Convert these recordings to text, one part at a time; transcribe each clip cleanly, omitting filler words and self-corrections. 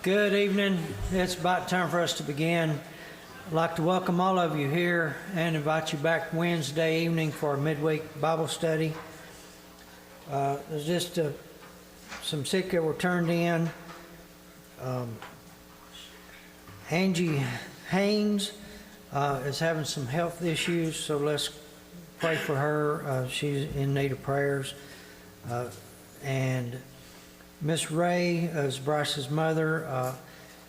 Good evening. It's about time for us to begin. I'd like to welcome all of you here and invite you back Wednesday evening for our midweek Bible study. There's just some sick that were turned in. Angie Haynes is having some health issues, so let's pray for her. She's in need of prayers. And Miss Ray, as Bryce's mother,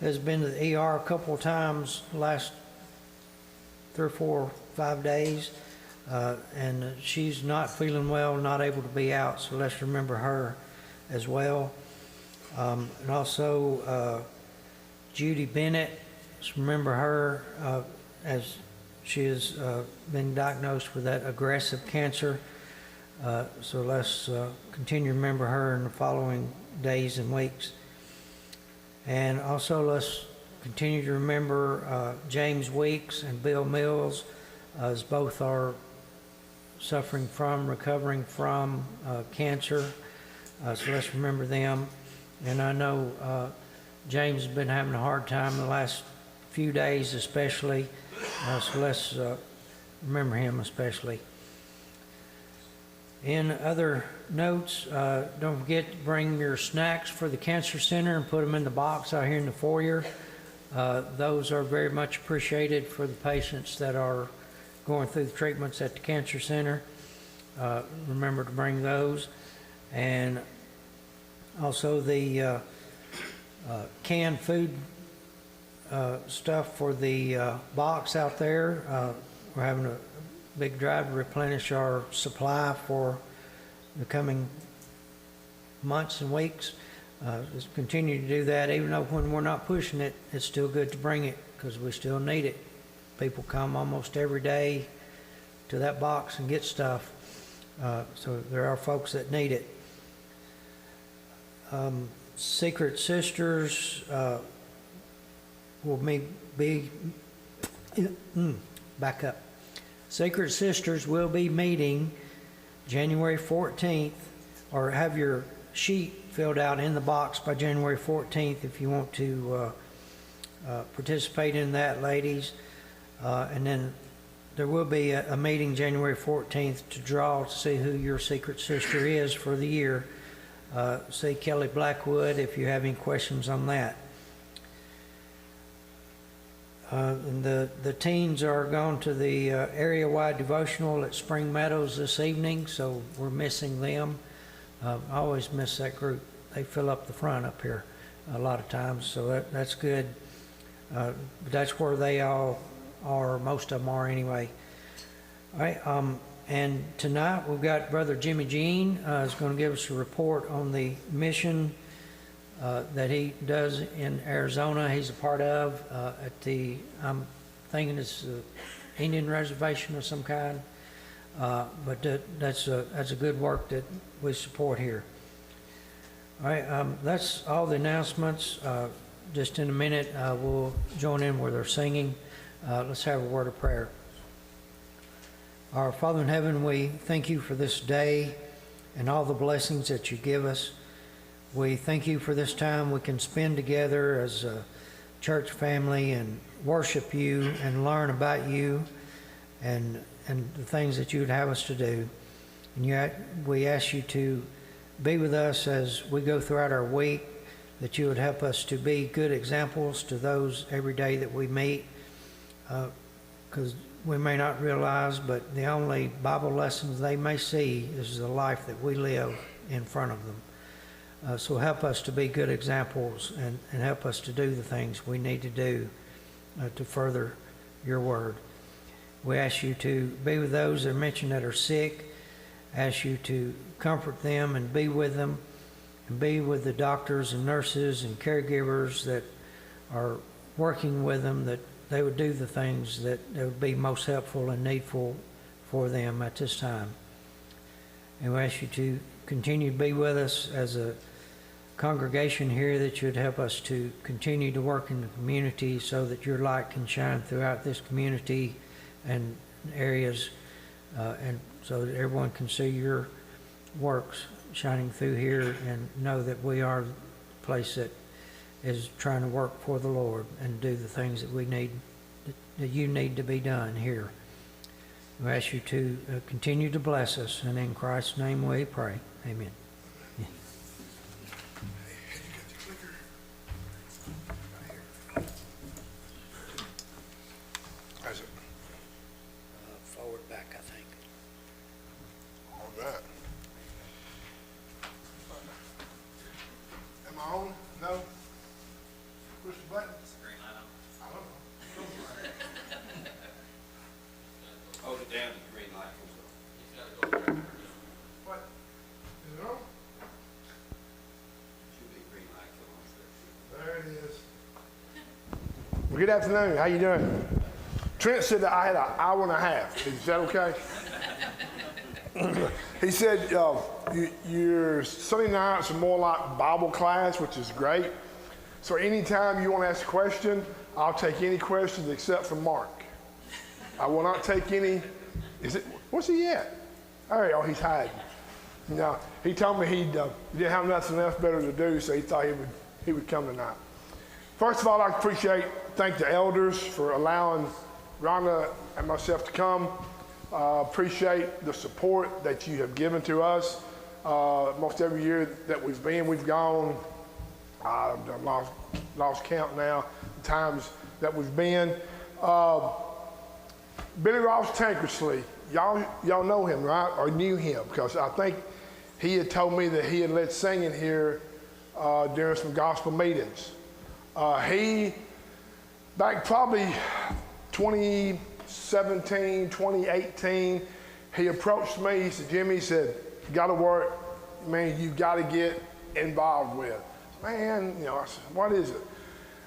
has been to the ER a couple of times the last 3 or 4 or 5 days, and she's not feeling well, not able to be out, so let's remember her as well. And also Judy Bennett, let's remember her as she has been diagnosed with that aggressive cancer. So let's continue to remember her in the following days and weeks. And also let's continue to remember James Weeks and Bill Mills, as both are recovering from cancer. So let's remember them. And I know James has been having a hard time the last few days especially, so let's remember him especially. In other notes, don't forget to bring your snacks for the Cancer Center and put them in the box out here in the foyer. Those are very much appreciated for the patients that are going through the treatments at the Cancer Center. Remember to bring those. And also the canned food stuff for the box out there. We're having a big drive to replenish our supply for the coming months and weeks. Just continue to do that, even though when we're not pushing it, it's still good to bring it because we still need it. People come almost every day to that box and get stuff, so there are folks that need it. Secret Sisters will be back up. Secret Sisters will be meeting January 14th, or have your sheet filled out in the box by January 14th if you want to participate in that, ladies. And then there will be a meeting January 14th to draw to see who your secret sister is for the year. See Kelly Blackwood if you have any questions on that. And the teens are going to the area-wide devotional at Spring Meadows this evening, so we're missing them. I always miss that group. They fill up the front up here a lot of times, so that's good. But that's where they all are, most of them are anyway. All right, and tonight we've got Brother Jimmy Jean is going to give us a report on the mission that he does in Arizona. He's a part of at the, I'm thinking it's an Indian reservation of some kind, but that's a good work that we support here. All right, that's all the announcements. Just in a minute, we'll join in where they're singing. Let's have a word of prayer. Our Father in heaven, we thank you for this day and all the blessings that you give us. We thank you for this time we can spend together as a church family and worship you and learn about you and the things that you would have us to do. And yet we ask you to be with us as we go throughout our week, that you would help us to be good examples to those every day that we meet, because we may not realize, but the only Bible lessons they may see is the life that we live in front of them. So help us to be good examples and help us to do the things we need to do to further your word. We ask you to be with those that are mentioned that are sick. Ask you to comfort them and be with them, and be with the doctors and nurses and caregivers that are working with them, that they would do the things that would be most helpful and needful for them at this time. And we ask you to continue to be with us as a congregation here, that you'd help us to continue to work in the community so that your light can shine throughout this community and areas, and so that everyone can see your works shining through here and know that we are the place that is trying to work for the Lord and do the things that we need, that you need to be done here. We ask you to continue to bless us, and in Christ's name we pray. Amen. Yeah. How's it? Forward, back, I think. All right. Am I on? No? Push the button? Green light on. I don't know. Hold it down, the green light comes on. He's gotta go there. What? Is it on? Should be green light come on. There it is. Well, good afternoon. How you doing? Trent said that I had an hour and a half. Is that okay? He said your Sunday nights are more like Bible class, which is great. So anytime you want to ask a question, I'll take any questions except from Mark. I will not take any. Where's he at? All right, oh, he's hiding. No, he told me he didn't have nothing else better to do, so he thought he would come tonight. First of all, I thank the elders for allowing Rhonda and myself to come. Appreciate the support that you have given to us. Most every year that we've gone. I've lost count now, the times that we've been. Billy Ross Tankersley, y'all know him, right? Or knew him, because I think he had told me that he had led singing here during some gospel meetings. He, back probably 2017, 2018, he approached me. He said, Jimmy, he said, you got to work, man, you got to get involved with. Man, I said, what is it?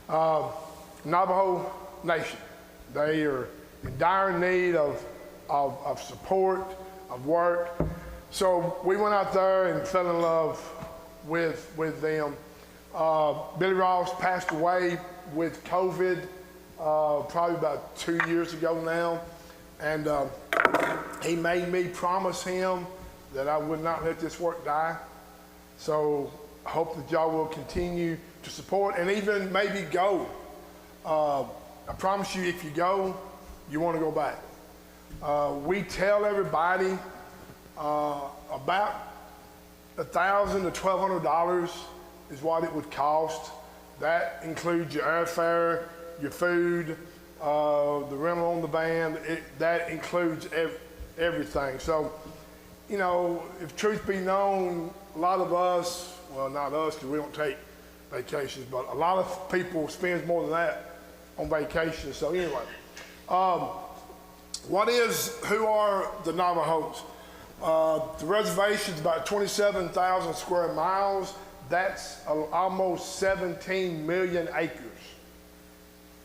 Navajo Nation. They are in dire need of support, of work. So we went out there and fell in love with them. Billy Ross passed away with COVID probably about 2 years ago now. And he made me promise him that I would not let this work die. So I hope that y'all will continue to support and even maybe go. I promise you, if you go, you want to go back. We tell everybody about $1,000 to $1,200 is what it would cost. That includes your airfare, your food, the rental on the van. That includes everything. So, if truth be known, a lot of us, well, not us because we don't take vacations, but a lot of people spend more than that on vacation. So anyway, who are the Navajos? The reservation is about 27,000 square miles. That's almost 17 million acres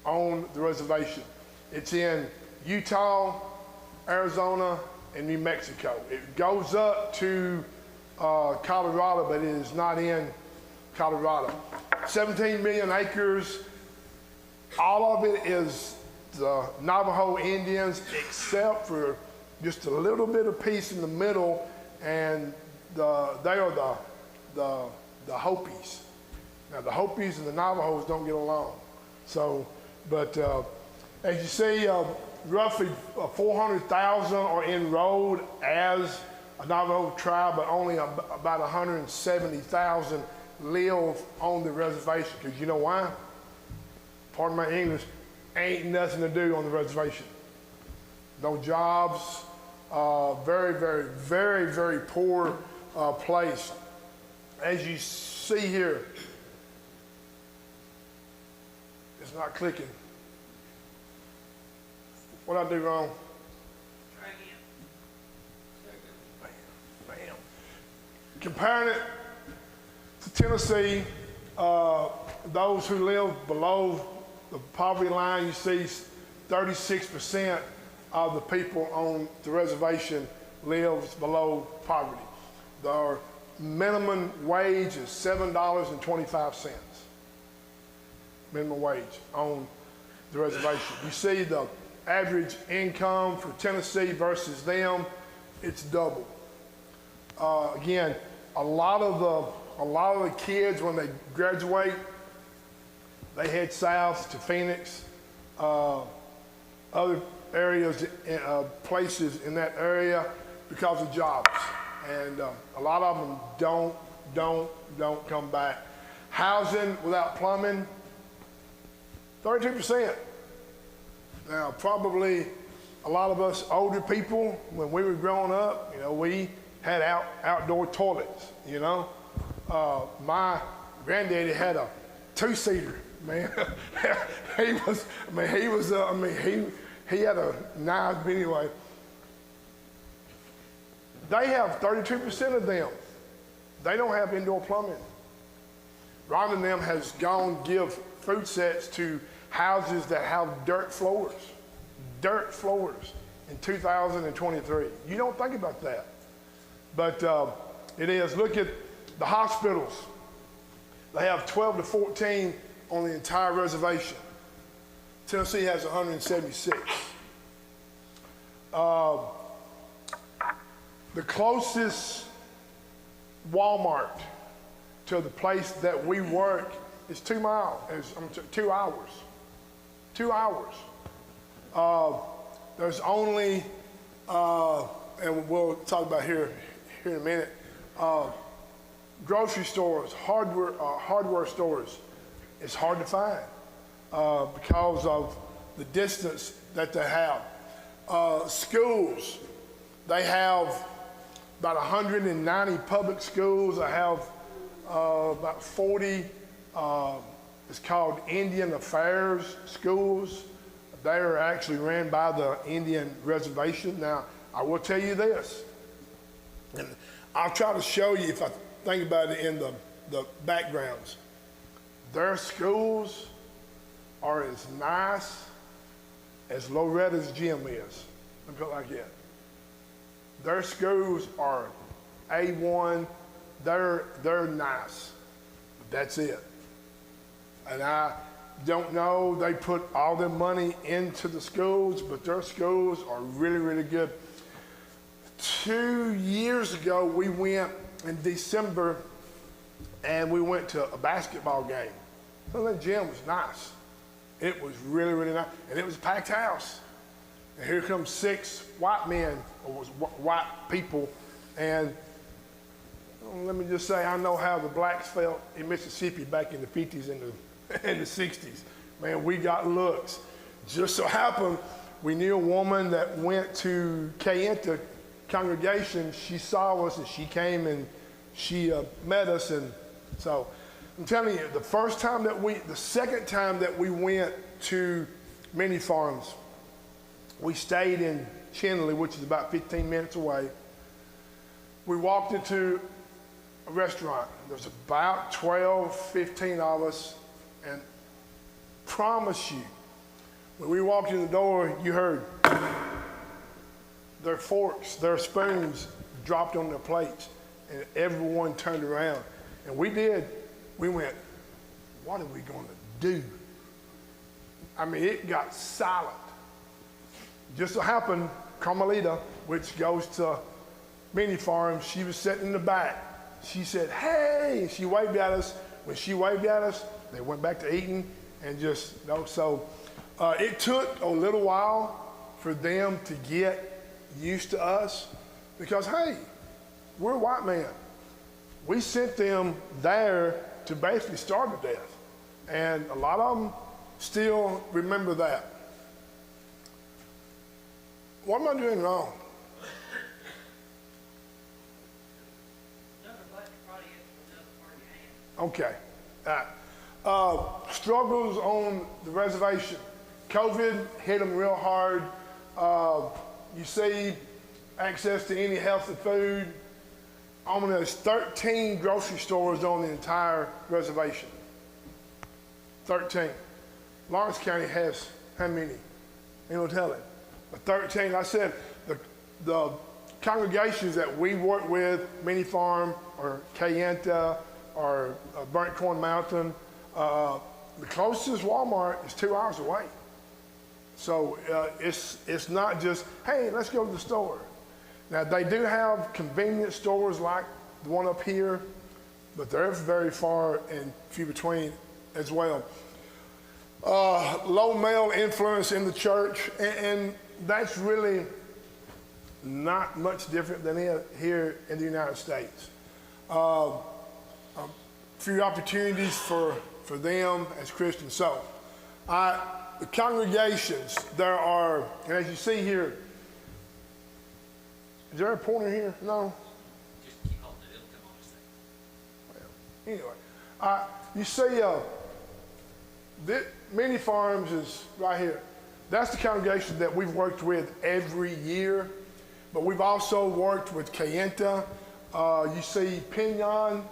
on the reservation. It's in Utah, Arizona, and New Mexico. It goes up to Colorado, but it is not in Colorado. 17 million acres. All of it is the Navajo Indians, except for just a little bit of piece in the middle, and they are the Hopis. Now the Hopis and the Navajos don't get along. So, but as you see, roughly 400,000 are enrolled as a Navajo tribe, but only about 170,000 live on the reservation. Because you know why? Pardon my English, ain't nothing to do on the reservation. No jobs, very, very, very, very poor place. As you see here, it's not clicking. What I do wrong? Try again. Bam. Comparing it to Tennessee, those who live below the poverty line, you see 36% of the people on the reservation lives below poverty. The minimum wage is $7.25. Minimum wage on the reservation. You see the average income for Tennessee versus them, it's double. Again, a lot of the kids when they graduate They head south to Phoenix, other areas, places in that area because of jobs. And a lot of them don't come back. Housing without plumbing, 32%. Now, probably a lot of us older people, when we were growing up, you know, we had outdoor toilets, you know. My granddaddy had a two-seater, man. he had a nice, but anyway. They have 32% of them. They don't have indoor plumbing. Ron and them has gone give food sets to houses that have dirt floors in 2023. You don't think about that, but it is. Look at the hospitals. They have 12 to 14 on the entire reservation. Tennessee has 176. The closest Walmart to the place that we work is 2 miles, 2 hours. 2 hours. There's only, and we'll talk about here in a minute, grocery stores, hardware stores. It's hard to find because of the distance that they have. Schools, they have about 190 public schools. I have about 40, it's called Indian Affairs schools. They are actually ran by the Indian reservation. Now, I will tell you this, and I'll try to show you if I think about it in the backgrounds. Their schools are as nice as Loretta's gym is. Let me put it like that. Their schools are A1. They're nice. But that's it. And I don't know, they put all their money into the schools, but their schools are really, really good. 2 years ago, we went in December and we went to a basketball game. So that gym was nice. It was really, really nice. And it was a packed house. And here comes 6 white men, or white people. And let me just say, I know how the blacks felt in Mississippi back in the 50s and the 60s. Man, we got looks. Just so happened, we knew a woman that went to Kayenta congregation. She saw us and she came and she met us. And so I'm telling you, the second time that we went to mini farms, we stayed in Chinley, which is about 15 minutes away. We walked into a restaurant. There's about 12, 15 of us, and promise you, when we walked in the door, you heard their forks, their spoons dropped on their plates, and everyone turned around. And we went, what are we gonna do? I mean, it got silent. Just so happened, Carmelita, which goes to mini farms, she was sitting in the back. She said, hey, she waved at us. When she waved at us, they went back to eating and just, you know, so it took a little while for them to get used to us because, hey, we're a white man. We sent them there to basically starve to death. And a lot of them still remember that. What am I doing wrong? Okay. Struggles on the reservation. COVID hit them real hard. You see access to any healthy food. There's 13 grocery stores on the entire reservation. 13. Lawrence County has how many? Ain't no telling. But 13, I said, the congregations that we work with, Mini Farm or Kayenta or Burnt Corn Mountain, the closest Walmart is 2 hours away. So it's not just, hey, let's go to the store. Now, they do have convenience stores like the one up here, but they're very far and few between as well. Low male influence in the church, and that's really not much different than here in the United States. A few opportunities for them as Christians. So, the congregations, there are, and as you see here, is there a pointer here? No? Just keep holding it, it'll come on a second. Anyway, you see, Many Farms is right here. That's the congregation that we've worked with every year, but we've also worked with Cayenta. You see Pinon,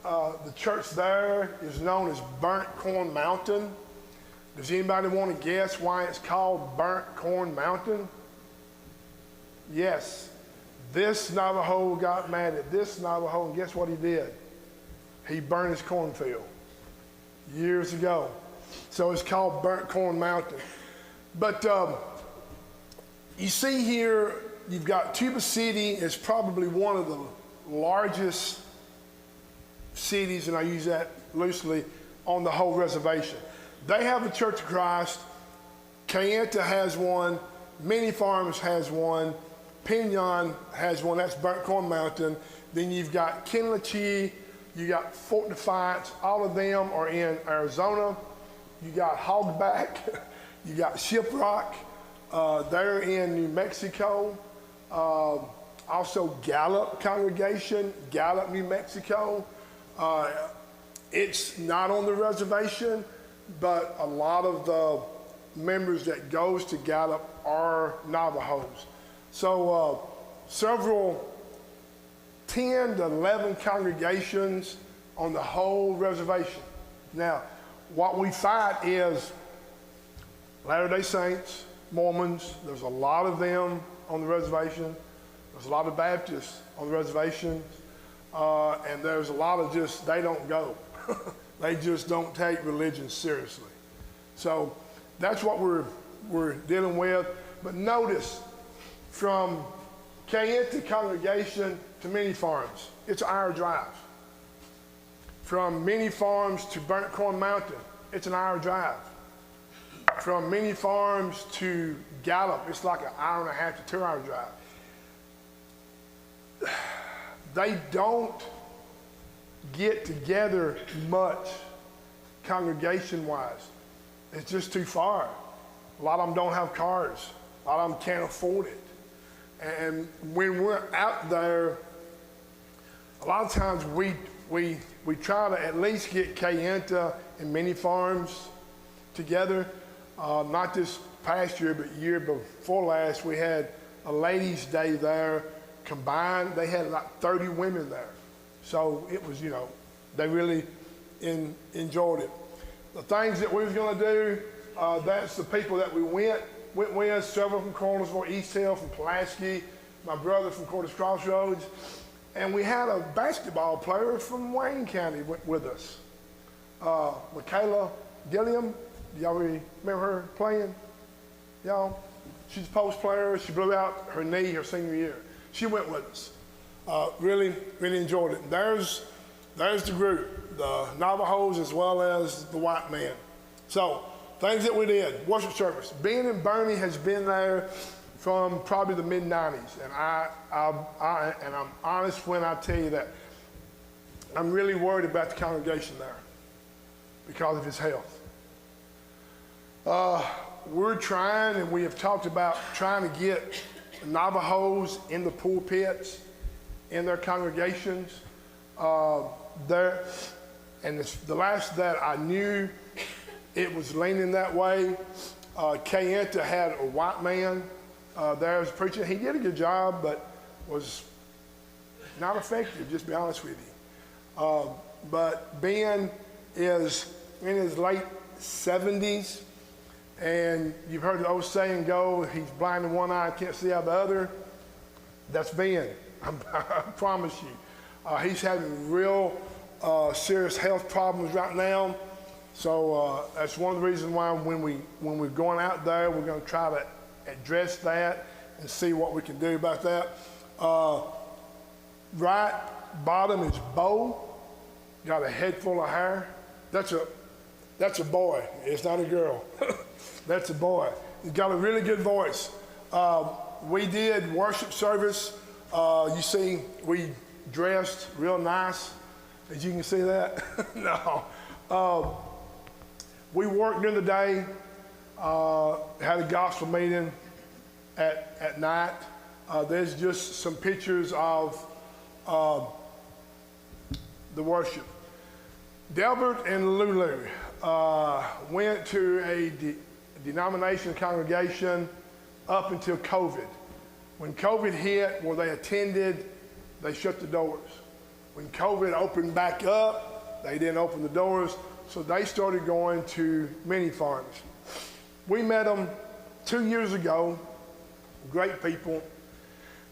the church there is known as Burnt Corn Mountain. Does anybody want to guess why it's called Burnt Corn Mountain? Yes, this Navajo got mad at this Navajo, and guess what he did? He burned his cornfield years ago. So it's called Burnt Corn Mountain. But you see here, you've got Tuba City is probably one of the largest cities, and I use that loosely, on the whole reservation. They have a Church of Christ. Cayenta has one. Many Farms has one. Pinon has one. That's Burnt Corn Mountain. Then you've got Kinlachee. You got Fort Defiance. All of them are in Arizona. You got Hogback. You got Shiprock. They're in New Mexico. Also Gallup congregation, Gallup, New Mexico. It's not on the reservation, but a lot of the members that goes to Gallup are Navajos. So several 10 to 11 congregations on the whole reservation. Now, what we fight is Latter-day Saints, Mormons. There's a lot of them on the reservation. There's a lot of Baptists on the reservation. And there's a lot of just, they don't go. They just don't take religion seriously. So that's what we're dealing with. But notice, from Cayenta congregation to Many Farms, it's an hour drive. From Many Farms to Burnt Corn Mountain, it's an hour drive. From Many Farms to Gallup, it's like an hour and a half to 2 hour drive. They don't get together much congregation-wise. It's just too far. A lot of them don't have cars. A lot of them can't afford it. And when we're out there, a lot of times we try to at least get Cayenta and Many Farms together. Not this past year, but year before last, we had a ladies' day there combined. They had like 30 women there. So it was, they really enjoyed it. The things that we was gonna do, that's the people that we went with, several from Cornersville, East Hill, from Pulaski, my brother from Cordes Crossroads, and we had a basketball player from Wayne County with us. Michaela Gilliam, y'all remember her playing? Y'all? She's a post player. She blew out her knee her senior year. She went with us. Really enjoyed it. There's the group, the Navajos as well as the white man. So, things that we did, worship service. Ben and Bernie has been there from probably the mid-90s, and I'm honest when I tell you that I'm really worried about the congregation there because of his health. We're trying, and we have talked about trying to get Navajos in the pulpits in their congregations. The last that I knew, it was leaning that way. Cayenta had a white man there as preaching. He did a good job, but was not effective, just to be honest with you. But Ben is in his late 70s, and you've heard the old saying go, he's blind in one eye, can't see out the other. That's Ben, I promise you. He's having real serious health problems right now. So that's one of the reasons why when we're going out there, we're going to try to address that and see what we can do about that. Right bottom is Bo, got a head full of hair. That's That's a boy. It's not a girl. That's a boy. He's got a really good voice. We did worship service. You see, we dressed real nice. As you can see that. No. We worked during the day. Had a gospel meeting at night. There's just some pictures of the worship. Delbert and Lulu went to a denomination congregation up until COVID. When COVID hit, where they attended, they shut the doors. When COVID opened back up, they didn't open the doors, so they started going to mini farms. We met them 2 years ago, great people.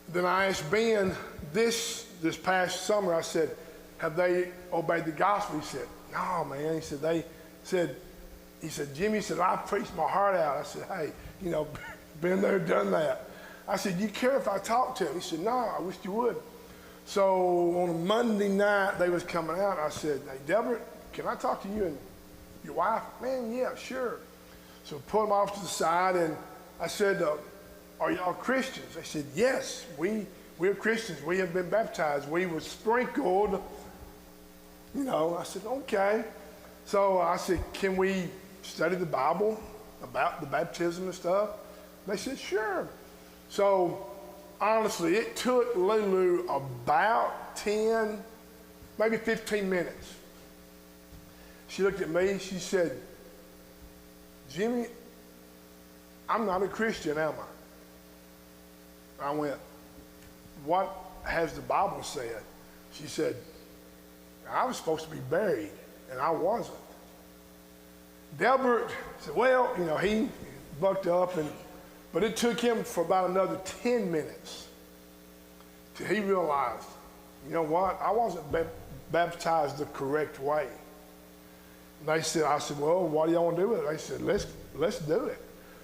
Then I asked Ben this past summer, I said, have they obeyed the gospel? He said, no, man. He said, Jimmy said, I preached my heart out. I said, hey, been there, done that. I said, you care if I talk to him? He said, no, I wish you would. So on a Monday night, they was coming out. I said, hey, Delbert, can I talk to you and your wife? Man, yeah, sure. So pulled them off to the side, and I said, are y'all Christians? They said, yes, we're Christians. We have been baptized. We were sprinkled. I said, okay. So I said, can we study the Bible about the baptism and stuff? They said, sure. So honestly, it took Lulu about 10, maybe 15 minutes. She looked at me, she said, Jimmy, I'm not a Christian, am I? I went, what has the Bible said? She said, I was supposed to be buried, and I wasn't. Delbert said, well, he bucked up, but it took him for about another 10 minutes till he realized, you know what, I wasn't baptized the correct way. And I said, well, what do y'all want to do with it? They said, let's do it.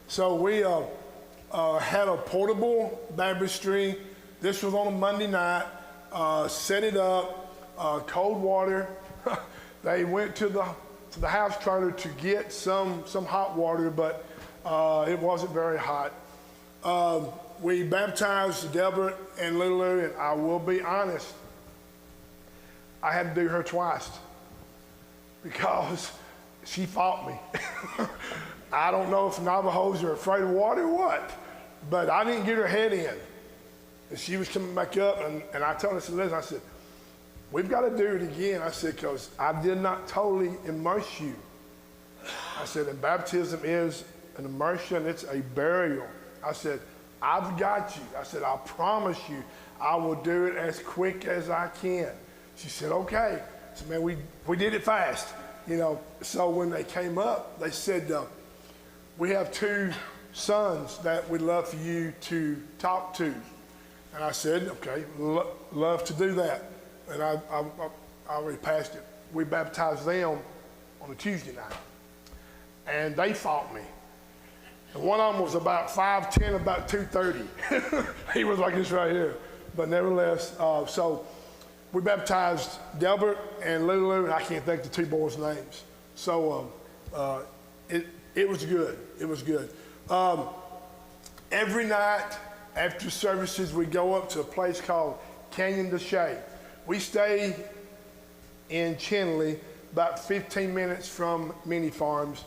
So we had a portable baptistry. This was on a Monday night, set it up, cold water. They went to the house trailer to get some hot water, but it wasn't very hot. We baptized Delbert and Lulu, and I will be honest, I had to do her twice because she fought me. I don't know if Navajos are afraid of water or what, but I didn't get her head in. And she was coming back up, and I told her, listen, I said, we've got to do it again. I said, because I did not totally immerse you. I said, and baptism is an immersion, it's a burial. I said, I've got you. I said, I promise you, I will do it as quick as I can. She said, okay. I said, man, we did it fast. So when they came up, they said, we have 2 sons that we'd love for you to talk to. And I said, okay, love to do that. And I already passed it. We baptized them on a Tuesday night. And they fought me. And one of them was about 5'10", about 230. He was like this right here. But nevertheless, so we baptized Delbert and Lulu, and I can't think the 2 boys' names. So it was good. It was good. Every night after services, we go up to a place called Canyon de Chelly. We stay in Chinley, about 15 minutes from mini farms.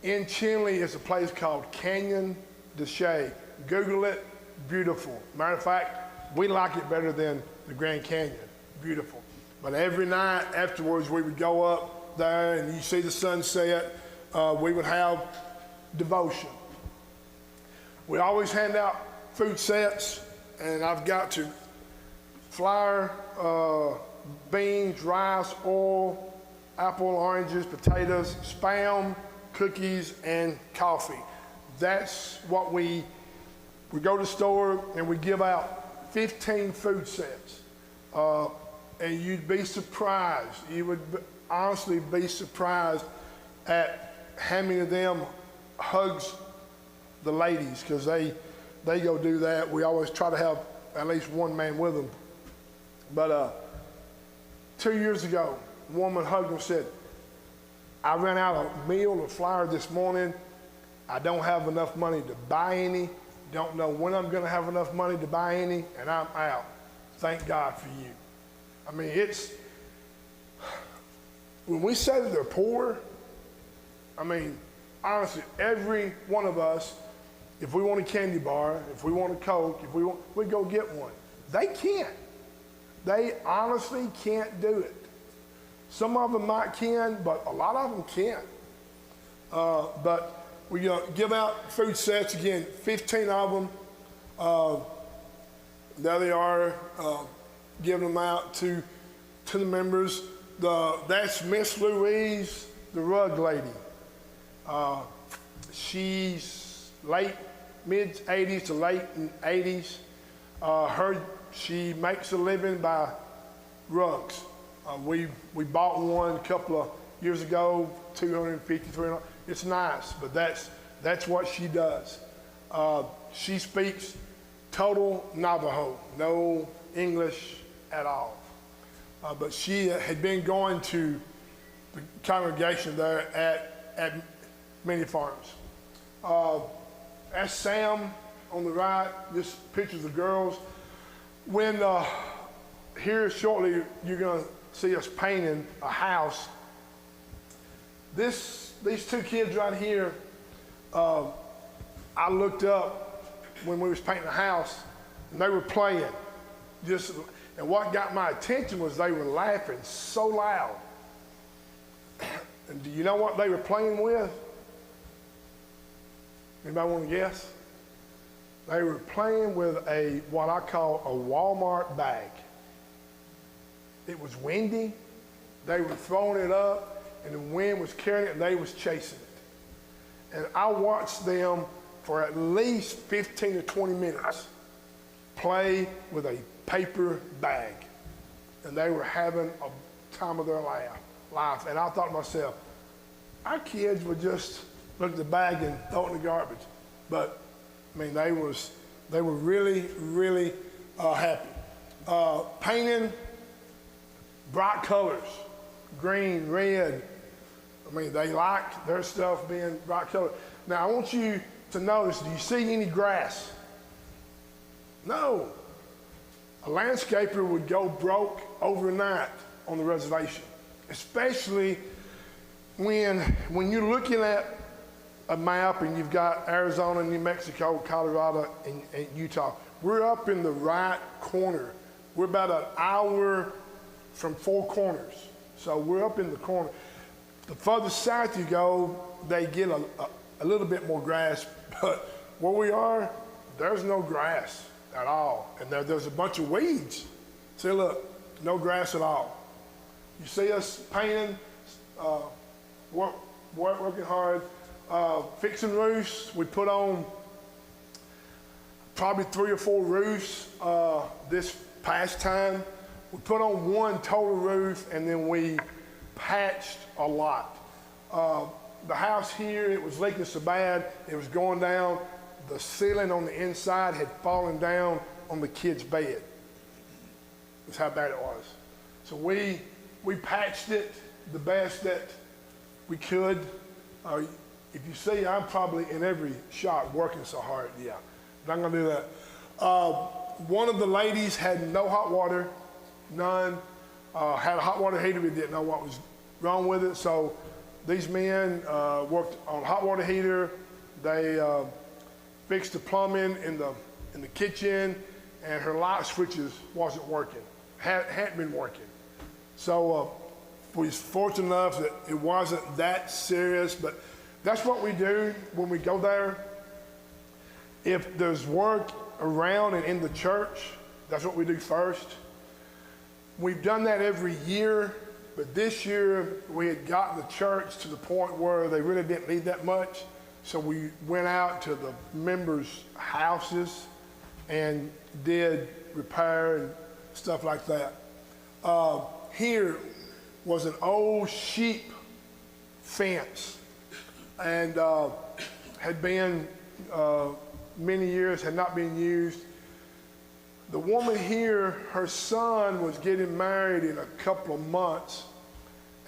In Chinley is a place called Canyon de Chelly. Google it, beautiful. Matter of fact, we like it better than the Grand Canyon, beautiful. But every night afterwards, we would go up there and you see the sunset. We would have devotion. We always hand out food sets, and I've got to flour, beans, rice, oil, apple, oranges, potatoes, Spam, cookies, and coffee. That's what we go to the store and we give out 15 food sets. And you'd be surprised. You would honestly be surprised at how many of them hugs the ladies, because they go do that. We always try to have at least one man with them. But 2 years ago, a woman hugged him and said, I ran out of meal or flour this morning. I don't have enough money to buy any. Don't know when I'm going to have enough money to buy any, and I'm out. Thank God for you. I mean, when we say that they're poor, I mean, honestly, every one of us, if we want a candy bar, if we want a Coke, we go get one. They can't. They honestly can't do it. Some of them might can, but a lot of them can't. But we give out food sets, again, 15 of them. There they are, giving them out to the members. That's Miss Louise, the rug lady. She's mid-80s to late 80s. She makes a living by rugs. We bought one a couple of years ago, $250, $300. It's nice, but that's what she does. She speaks total Navajo, no English at all. But she had been going to the congregation there at Many Farms. That's Sam on the right. This picture's the girls. When here shortly you're going to see us painting a house. These two kids right here, I looked up when we was painting the house, and they were playing. And what got my attention was they were laughing so loud. And do you know what they were playing with? Anybody want to guess? They were playing with what I call a Walmart bag. It was windy. They were throwing it up, and the wind was carrying it, and they was chasing it. And I watched them for at least 15 to 20 minutes play with a paper bag. And they were having a time of their life. And I thought to myself, our kids would just look at the bag and throw it in the garbage. But, I mean, they were really, really happy. Painting bright colors, green, red. I mean, they like their stuff being bright colored. Now, I want you to notice, do you see any grass? No. A landscaper would go broke overnight on the reservation, especially when you're looking at a map and you've got Arizona, New Mexico, Colorado, and Utah. We're up in the right corner. We're about an hour from Four Corners. So we're up in the corner. The further south you go, they get a little bit more grass, but where we are, there's no grass at all. And there's a bunch of weeds. See, look, no grass at all. You see us painting, working hard, fixing roofs. We put on probably 3 or 4 roofs this past time. We put on one total roof, and then we patched a lot. The house here, it was leaking so bad, it was going down. The ceiling on the inside had fallen down on the kid's bed. That's how bad it was. So we patched it the best that we could. If you see, I'm probably in every shot working so hard. Yeah, but I'm gonna do that. One of the ladies had no hot water, none. Had a hot water heater, we didn't know what was wrong with it. So these men worked on a hot water heater. They fixed the plumbing in the kitchen, and her light switches wasn't working, hadn't been working. So we was fortunate enough that it wasn't that serious, but that's what we do when we go there. If there's work around and in the church, that's what we do first. We've done that every year, but this year we had gotten the church to the point where they really didn't need that much. So we went out to the members' houses and did repair and stuff like that. Here was an old sheep fence, and had been many years, had not been used. The woman here, her son was getting married in a couple of months,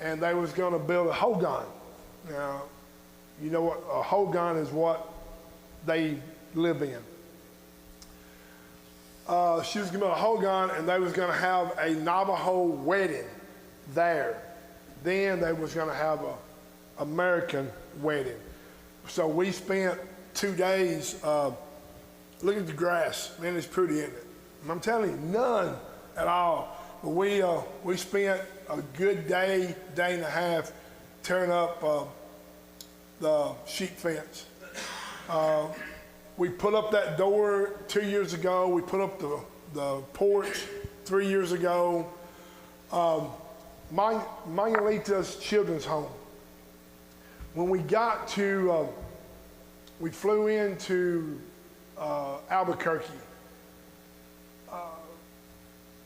and they was going to build a hogan Now, you know what, a hogan is what they live in. She was gonna be a hogan, and they was gonna have a Navajo wedding there. Then they was gonna have a American wedding. So we spent 2 days, look at the grass, man, it's pretty, isn't it? And I'm telling you, none at all. But we spent a good day, day and a half tearing up the sheep fence. We put up that door 2 years ago. We put up the porch 3 years ago. Manuelita's children's home. When we got to, we flew into Albuquerque.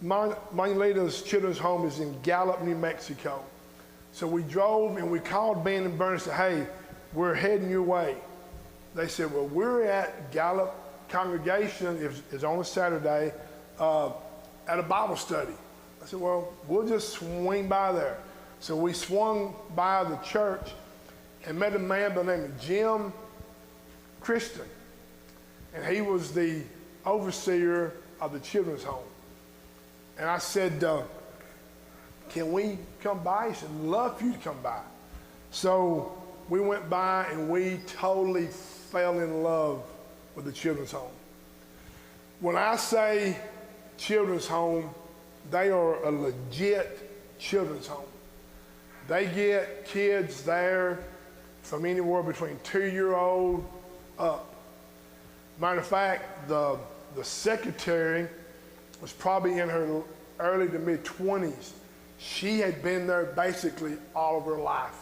Manuelita's children's home is in Gallup, New Mexico. So we drove and we called Ben and Bern and said, hey, we're heading your way. They said, well, we're at Gallup congregation, it's on a Saturday, at a Bible study. I said, well, we'll just swing by there. So we swung by the church and met a man by the name of Jim Christian. And he was the overseer of the children's home. And I said, can we come by? He said, love for you to come by. So we went by and we totally fell in love with the children's home. When I say children's home, they are a legit children's home. They get kids there from anywhere between 2-year-old up. Matter of fact, the secretary was probably in her early to mid 20s. She had been there basically all of her life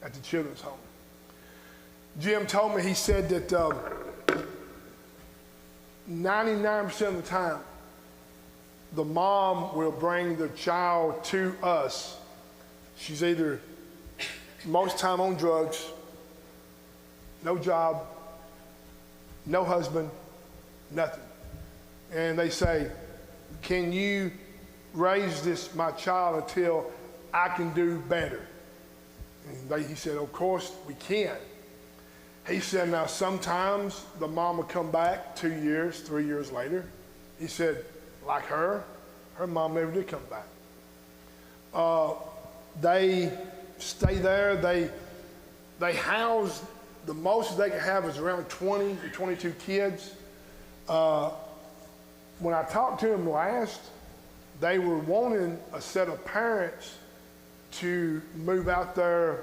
at the children's home. Jim told me, he said that 99% of the time, the mom will bring the child to us. She's either most time on drugs, no job, no husband, nothing. And they say, can you raise my child until I can do better? And he said, of course we can. He said, now sometimes the mom will come back 2 years, 3 years later. He said, like her mom never did come back. They stay there. They house, the most they can have is around 20 to 22 kids. When I talked to them last, they were wanting a set of parents to move out there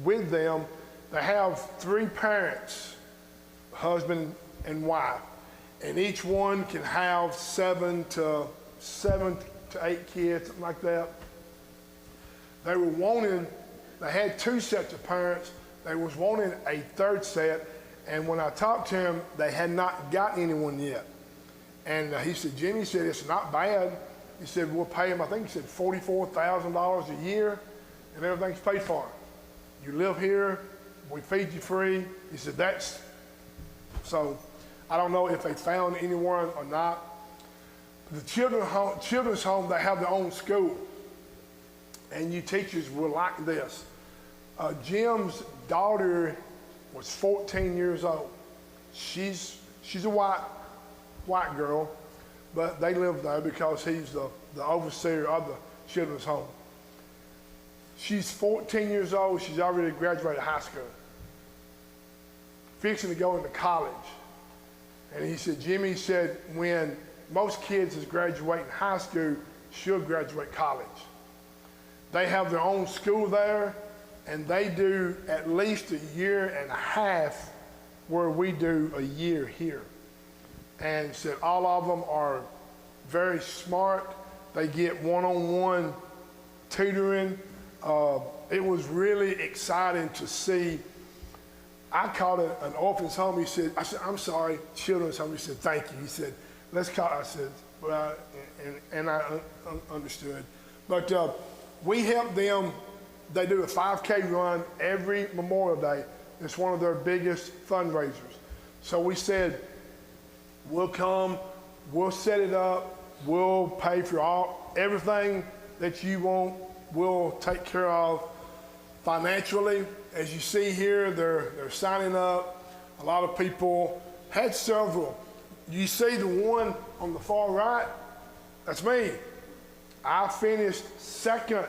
with them. They have 3 parents, husband and wife, and each one can have 7 to 8 kids, something like that. They were wanting, they had 2 sets of parents. They was wanting a 3rd set, and when I talked to him, they had not got anyone yet. And he said, Jimmy said, it's not bad. He said, we'll pay him, I think he said $44,000 a year, and everything's paid for. You live here, we feed you free. He said, so I don't know if they found anyone or not. The children's home, they have their own school. And you teachers will like this. Jim's daughter was 14 years old. She's a white girl, but they live there because he's the overseer of the children's home. She's 14 years old. She's already graduated high school, fixing to go into college. And he said, Jimmy said, when most kids is graduating high school, she'll graduate college. They have their own school there, and they do at least 1.5 years where we do a year here. And said all of them are very smart. They get one-on-one tutoring. It was really exciting to see. I called it an orphan's home. I said, I'm sorry, children's home. He said, thank you. He said, let's call it. I said, well, and I understood. But we help them. They do a 5K run every Memorial Day. It's one of their biggest fundraisers. So we said, we'll come, we'll set it up, we'll pay for everything that you want, we'll take care of. financially. As you see here, they're signing up. A lot of people had several. You see the one on the far right? That's me. I finished second.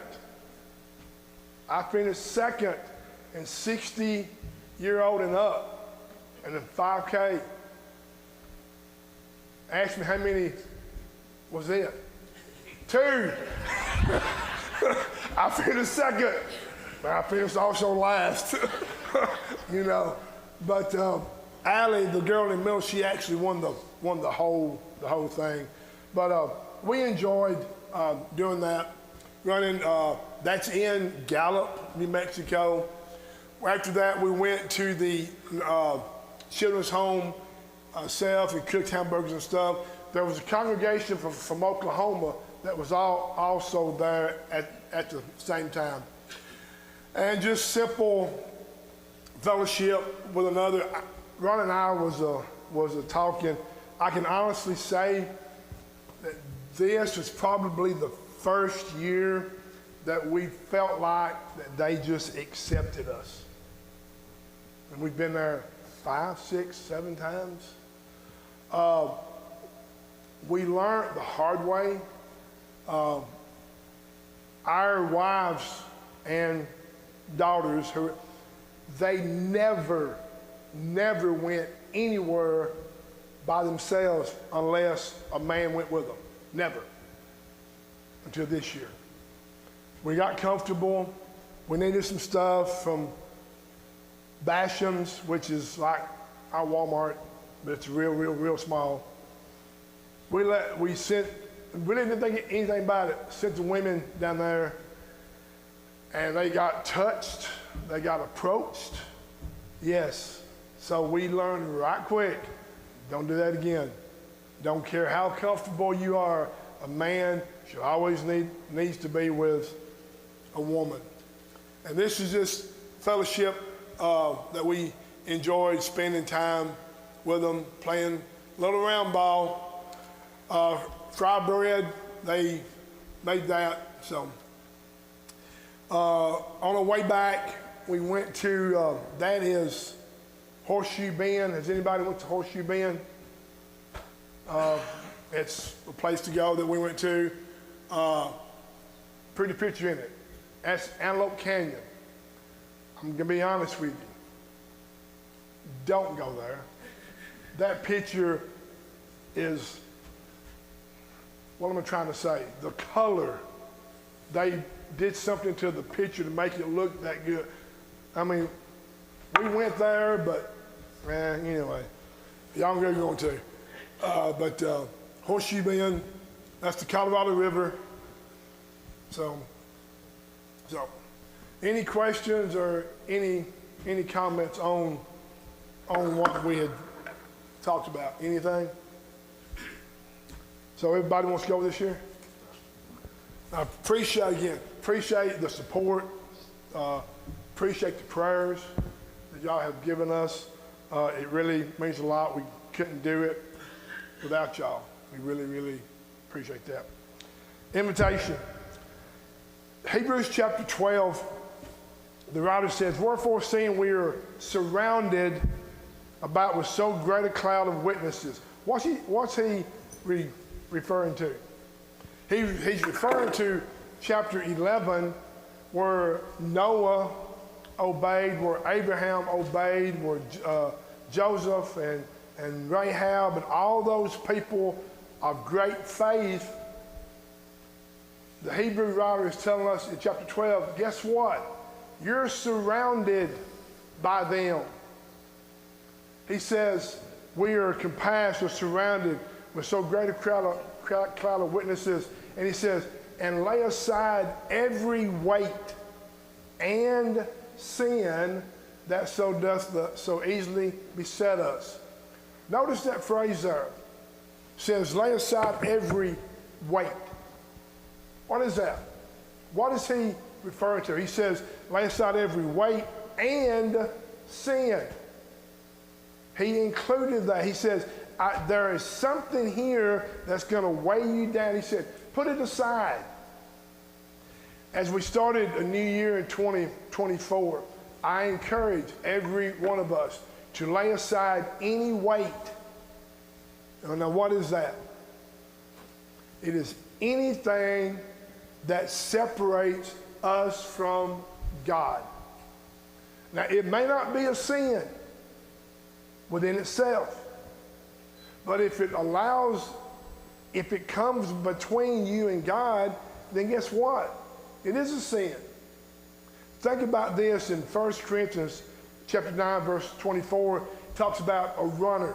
In 60-year-old and up in the 5K. Ask me how many was it? 2. I finished second. I finished also last, you know. But Allie, the girl in the middle, she actually won the whole thing. But we enjoyed doing that, running. That's in Gallup, New Mexico. After that, we went to the children's home ourselves and cooked hamburgers and stuff. There was a congregation from Oklahoma that was also there at the same time. And just simple fellowship with another. Ron and I was a talking. I can honestly say that this was probably the first year that we felt like that they just accepted us. And we've been there 5, 6, 7 times. We learned the hard way. Our wives and daughters, they never went anywhere by themselves unless a man went with them. Never. Until this year. We got comfortable. We needed some stuff from Basham's, which is like our Walmart, but it's real small. We didn't think anything about it. Sent the women down there, and they got touched. They got approached. Yes. So we learned right quick, don't do that again. Don't care how comfortable you are, a man should always needs to be with a woman. And this is just fellowship that we enjoyed spending time with them, playing little round ball, fried bread. They made that. So on our way back, we went to that is Horseshoe Bend. Has anybody went to Horseshoe Bend? It's a place to go that we went to. Pretty picture in it. That's Antelope Canyon. I'm gonna be honest with you. Don't go there. That picture is, what am I trying to say? The color, they did something to the picture to make it look that good. I mean, we went there, but anyway, y'all are going to. But Horseshoe Bend, that's the Colorado River. So any questions or any comments on what we had talked about? Anything? So everybody wants to go this year? I appreciate the support, appreciate the prayers that y'all have given us. It really means a lot. We couldn't do it without y'all. We really appreciate that. Invitation. Hebrews chapter 12, the writer says, "Wherefore, seeing we are surrounded about with so great a cloud of witnesses." What's he referring to? He's referring to chapter 11, where Noah obeyed, where Abraham obeyed, where Joseph and Rahab and all those people of great faith. The Hebrew writer is telling us in chapter 12, guess what? You're surrounded by them. He says, we are compassed or surrounded with so great a cloud of witnesses. And he says, and lay aside every weight and sin that so easily beset us. Notice that phrase there. It says, lay aside every weight. What is that? What is he referring to? He says, lay aside every weight and sin. He included that. He says, there is something here that's going to weigh you down. He said, put it aside. As we started a new year in 2024, I encourage every one of us to lay aside any weight. Now, what is that? It is anything that separates us from God. Now, it may not be a sin within itself, but if it comes between you and God, then guess what? It is a sin. Think about this in 1 Corinthians chapter 9, verse 24. It talks about a runner.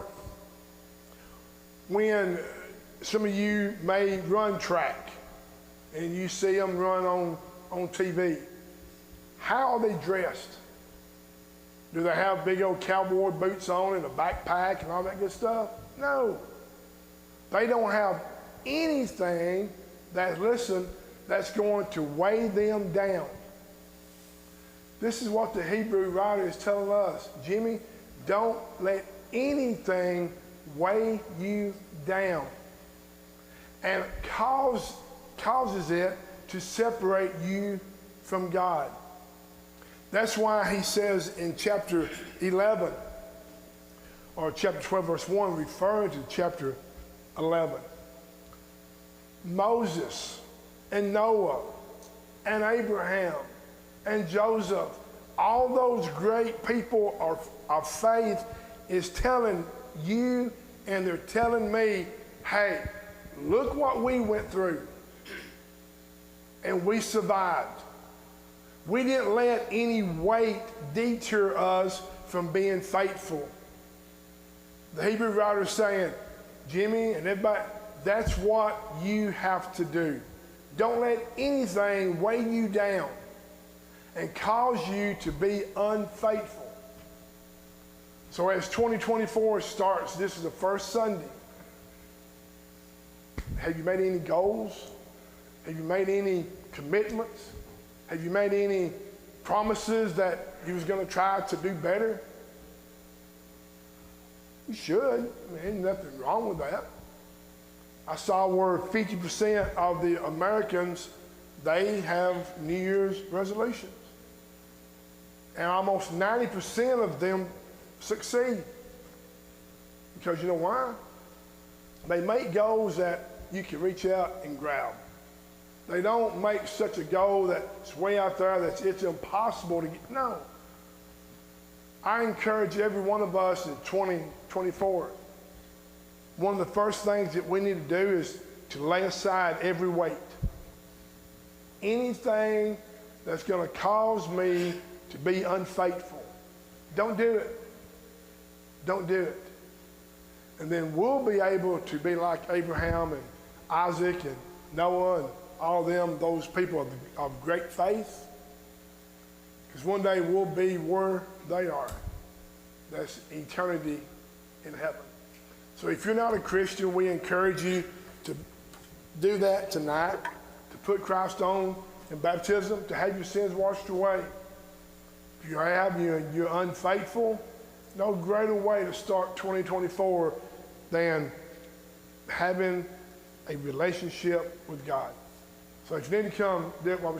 When some of you may run track and you see them run on TV, how are they dressed? Do they have big old cowboy boots on and a backpack and all that good stuff? No. They don't have anything that's going to weigh them down. This is what the Hebrew writer is telling us. Jimmy, don't let anything weigh you down and causes it to separate you from God. That's why he says in chapter 11, or chapter 12, verse 1, referring to chapter 11, Moses and Noah and Abraham and Joseph, all those great people of faith is telling you and they're telling me, hey, look what we went through and we survived. We didn't let any weight deter us from being faithful. The Hebrew writer is saying, Jimmy and everybody, that's what you have to do. Don't let anything weigh you down and cause you to be unfaithful. So as 2024 starts, this is the first Sunday. Have you made any goals? Have you made any commitments? Have you made any promises that you was going to try to do better? You should. I mean, ain't nothing wrong with that. I saw where 50% of the Americans, they have New Year's resolutions. And almost 90% of them succeed. Because you know why? They make goals that you can reach out and grab. They don't make such a goal that's way out there that it's impossible to get. No. I encourage every one of us in 2024, one of the first things that we need to do is to lay aside every weight. Anything that's going to cause me to be unfaithful. Don't do it. Don't do it. And then we'll be able to be like Abraham and Isaac and Noah and all them, those people of great faith. Because one day we'll be where they are. That's eternity in heaven. So if you're not a Christian, we encourage you to do that tonight, to put Christ on in baptism, to have your sins washed away. If you have, you're unfaithful, no greater way to start 2024 than having a relationship with God. So if you need to come, do it while we